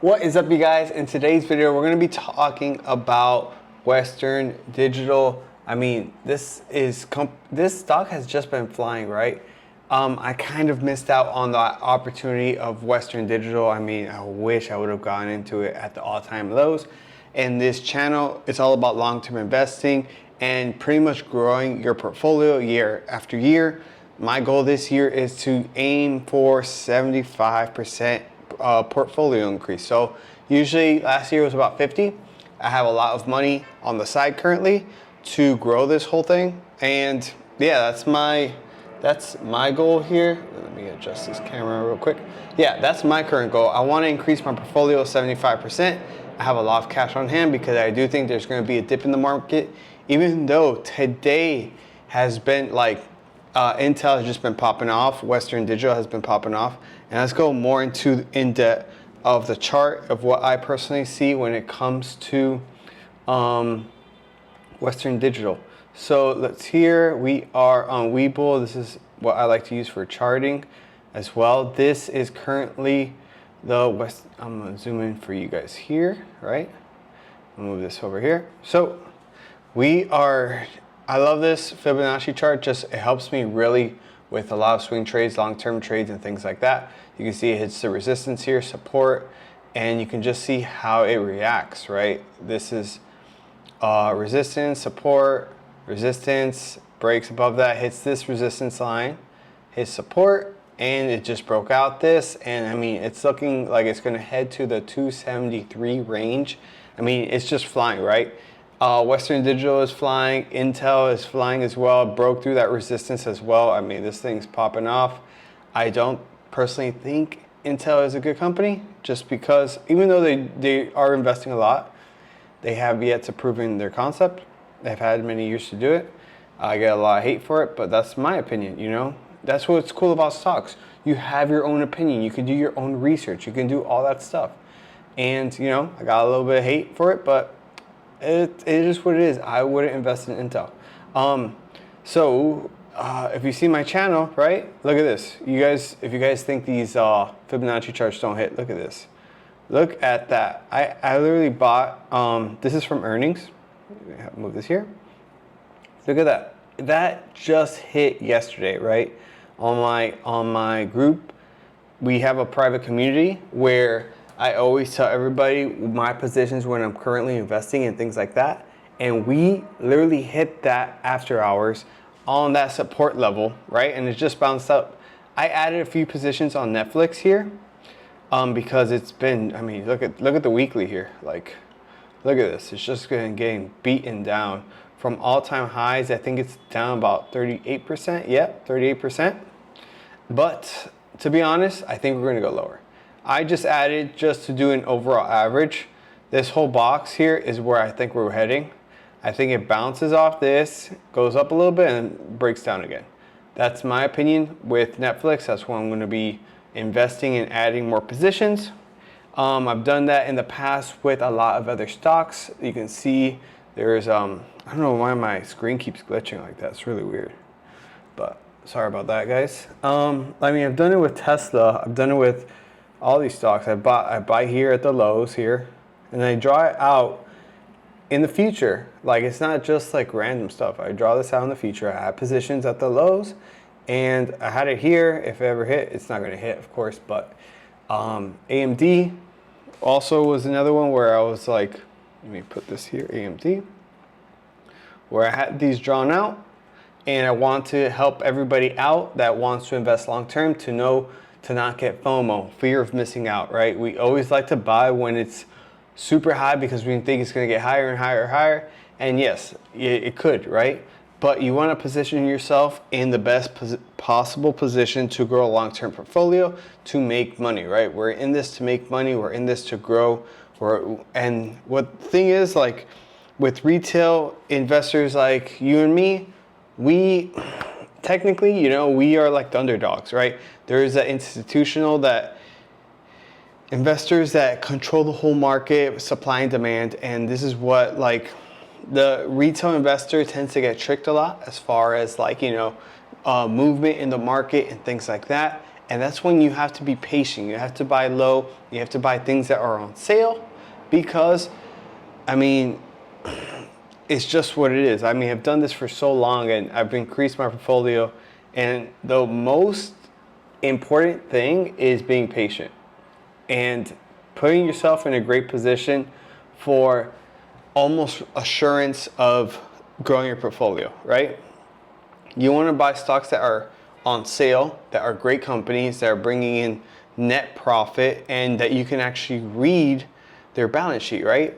What is up, you guys? In today's video, we're going to be talking about Western Digital. I mean, this stock has just been flying, right? I kind of missed out on the opportunity of Western Digital. I mean, I wish I would have gotten into it at the all-time lows. And this channel, it's all about long-term investing and pretty much growing your portfolio year after year. My goal this year is to aim for 75% portfolio increase. So usually last year was about 50. I have a lot of money on the side currently to grow this whole thing. And yeah, that's my goal here. Let me adjust this camera real quick. Yeah, that's my current goal. I want to increase my portfolio 75%. I have a lot of cash on hand because I do think there's going to be a dip in the market, even though today has been like Intel has just been popping off, Western Digital has been popping off, and let's go more into in depth of the chart of what I personally see when it comes to Western Digital. So let's here we are on Webull. This is what I like to use for charting as well. This is currently the West. I'm gonna zoom in for you guys here, right? I'll move this over here. So we are. I love this Fibonacci chart. Just it helps me really with a lot of swing trades, long-term trades, and things like that. You can see it hits the resistance here, support, and you can just see how it reacts, right? This is resistance, support, resistance, breaks above that, hits this resistance line, hits support, and it just broke out this. And I mean, it's looking like it's going to head to the 273 range. I mean, it's just flying, right? Western Digital is flying, Intel is flying as well, broke through that resistance as well. I mean, this thing's popping off. I don't personally think Intel is a good company, just because even though they are investing a lot, they have yet to prove in their concept. They've had many years to do it. I get a lot of hate for it, but that's my opinion, you know? That's what's cool about stocks. You have your own opinion. You can do your own research. You can do all that stuff. And, you know, I got a little bit of hate for it, but it is what it is. I wouldn't invest in Intel. If you see my channel, right? Look at this. You guys, if you guys think these Fibonacci charts don't hit, look at this. Look at that. I literally bought. This is from earnings. Move this here. Look at that. That just hit yesterday, right? On my group, we have a private community where I always tell everybody my positions when I'm currently investing and things like that. And we literally hit that after hours on that support level, right? And it just bounced up. I added a few positions on Netflix here because it's been, I mean, look at the weekly here. Like, look at this. It's just getting beaten down from all-time highs. I think it's down about 38%. Yeah, 38%. But to be honest, I think we're going to go lower. I just added just to do an overall average. This whole box here is where I think we're heading. I think it bounces off this, goes up a little bit, and breaks down again. That's my opinion with Netflix. That's why I'm going to be investing and adding more positions. I've done that in the past with a lot of other stocks. You can see there's, I don't know why my screen keeps glitching like that. It's really weird. But sorry about that, guys. I mean, I've done it with Tesla. I've done it with all these stocks. I buy here at the lows here, and I draw it out in the future. Like, it's not just like random stuff. I draw this out in the future. I have positions at the lows, and I had it here. If it ever hit, it's not going to hit, of course. But AMD also was another one where I was like, let me put this here, AMD, where I had these drawn out, and I want to help everybody out that wants to invest long term to know to not get FOMO, fear of missing out, right? We always like to buy when it's super high because we think it's going to get higher and higher and higher. And yes, it could, right? But you want to position yourself in the best possible position to grow a long-term portfolio, to make money, right? We're in this to make money. We're in this to grow. And what the thing is, like with retail investors like you and me, we technically, you know, we are like the underdogs, right? There is that institutional that investors that control the whole market, supply and demand, and this is what like the retail investor tends to get tricked a lot as far as like, you know, movement in the market and things like that. And that's when you have to be patient. You have to buy low. You have to buy things that are on sale because, I mean, it's just what it is. I mean, I've done this for so long and I've increased my portfolio. And the most important thing is being patient and putting yourself in a great position for almost assurance of growing your portfolio, right? You want to buy stocks that are on sale, that are great companies, that are bringing in net profit, and that you can actually read their balance sheet, right?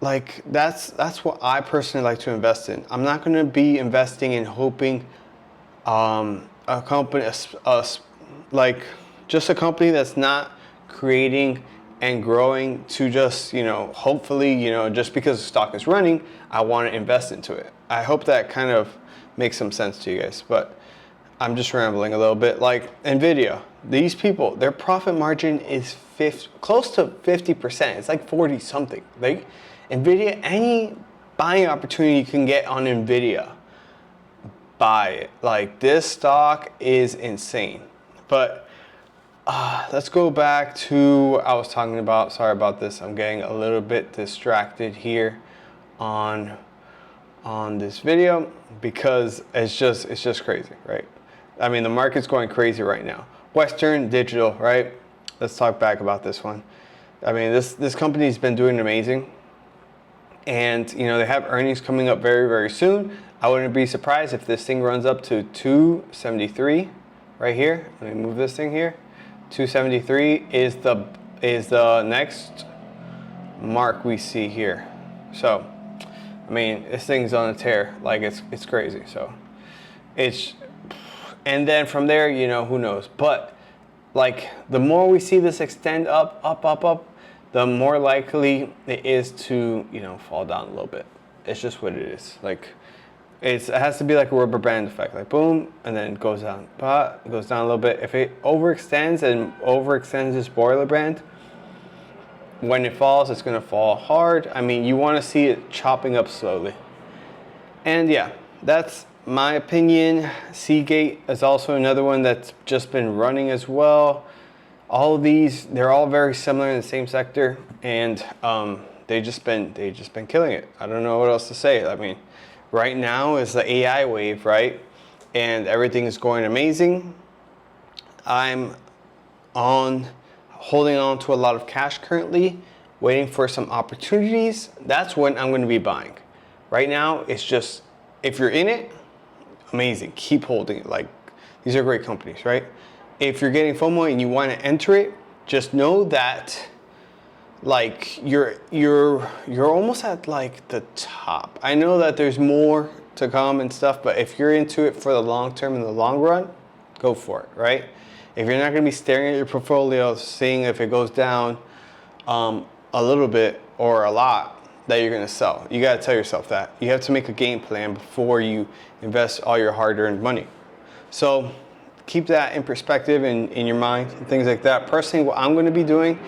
Like that's what I personally like to invest in. I'm not going to be investing in hoping a company, like just a company that's not creating and growing to just, hopefully, just because the stock is running, I want to invest into it. I hope that kind of makes some sense to you guys, but I'm just rambling a little bit. Like Nvidia, these people, their profit margin is close to 50%. It's like 40 something. Like Nvidia, any buying opportunity you can get on Nvidia, buy it. Like this stock is insane. But let's go back to what I was talking about. Sorry about this. I'm getting a little bit distracted here on this video because it's just crazy, right? I mean, the market's going crazy right now. Western Digital, right? Let's talk back about this one. I mean, this company's been doing amazing. And, they have earnings coming up very, very soon. I wouldn't be surprised if this thing runs up to 273 right here. Let me move this thing here. 273 is the next mark we see here. So, I mean, this thing's on a tear. Like it's crazy. So, and then from there, who knows? But like the more we see this extend up, the more likely it is to, fall down a little bit. It's just what it is. Like it has to be like a rubber band effect, like boom, and then it goes down. But it goes down a little bit. If it overextends this boiler band, when it falls, it's gonna fall hard. I mean, you wanna see it chopping up slowly. And yeah, that's my opinion. Seagate is also another one that's just been running as well. All of these, they're all very similar in the same sector, and they just been killing it. I don't know what else to say. I mean, right now is the AI wave, right? And everything is going amazing. I'm holding on to a lot of cash currently, waiting for some opportunities. That's when I'm going to be buying. Right now, it's just, if you're in it, amazing. Keep holding it. Like, these are great companies, right? If you're getting FOMO and you want to enter it, just know that like you're almost at like the top. I know that there's more to come and stuff, but if you're into it for the long term and the long run, go for it, right? If you're not going to be staring at your portfolio, seeing if it goes down a little bit or a lot, that you're going to sell. You got to tell yourself that. You have to make a game plan before you invest all your hard-earned money. So keep that in perspective in your mind and things like that. Personally, what I'm going to be doing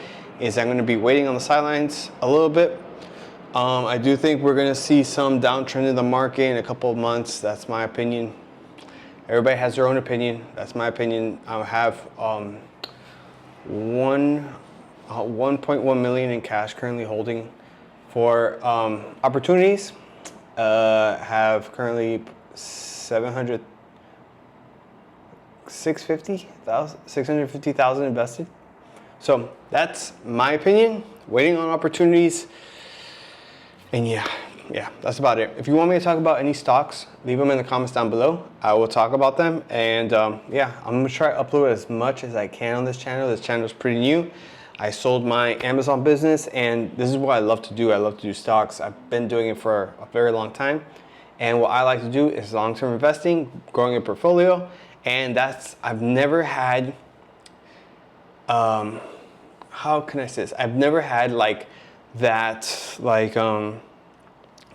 is I'm going to be waiting on the sidelines a little bit. I do think we're going to see some downtrend in the market in a couple of months. That's my opinion. Everybody has their own opinion. That's my opinion. I have 1.1 million in cash currently holding for opportunities. Have currently 650,000 invested. So that's my opinion. Waiting on opportunities. And yeah, that's about it. If you want me to talk about any stocks, leave them in the comments down below. I will talk about them. And yeah, I'm gonna try to upload as much as I can on this channel. This channel is pretty new. I sold my Amazon business, and this is what I love to do. I love to do stocks. I've been doing it for a very long time. And what I like to do is long-term investing, growing a portfolio. And I've never had, how can I say this? I've never had like that, like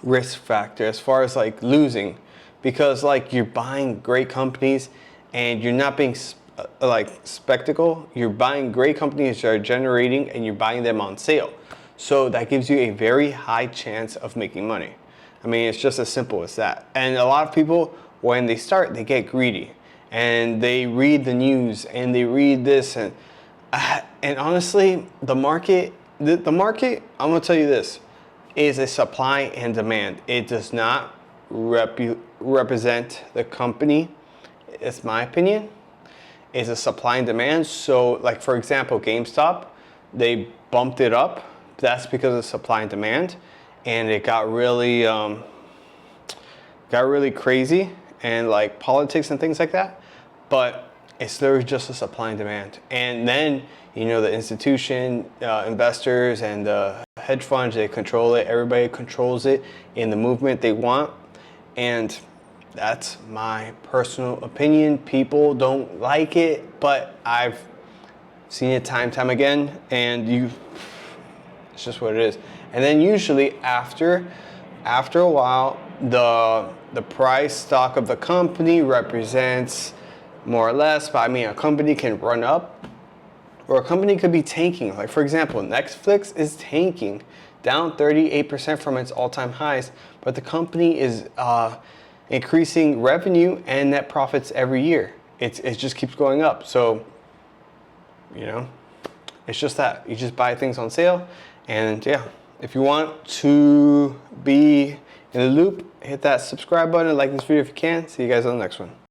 risk factor as far as like losing, because like you're buying great companies and you're not being like spectacle. You're buying great companies that are generating and you're buying them on sale. So that gives you a very high chance of making money. I mean, it's just as simple as that. And a lot of people, when they start, they get greedy. and they read the news and they read this and honestly, the market, the market, I'm gonna tell you this, is a supply and demand. It does not represent the company. It's my opinion. It's a supply and demand. So, like for example, GameStop, they bumped it up. That's because of supply and demand, and it got really crazy and like politics and things like that. But it's literally just a supply and demand. And then, you know, the institution, investors and the hedge funds, they control it. Everybody controls it in the movement they want. And that's my personal opinion. People don't like it, but I've seen it time again. And it's just what it is. And then usually after a while, the price stock of the company represents more or less, but I mean, a company can run up or a company could be tanking. Like for example, Netflix is tanking, down 38% from its all-time highs, but the company is increasing revenue and net profits every year. It just keeps going up. So, you know, it's just that. You just buy things on sale. And yeah, if you want to be in the loop, hit that subscribe button, like this video if you can. See you guys on the next one.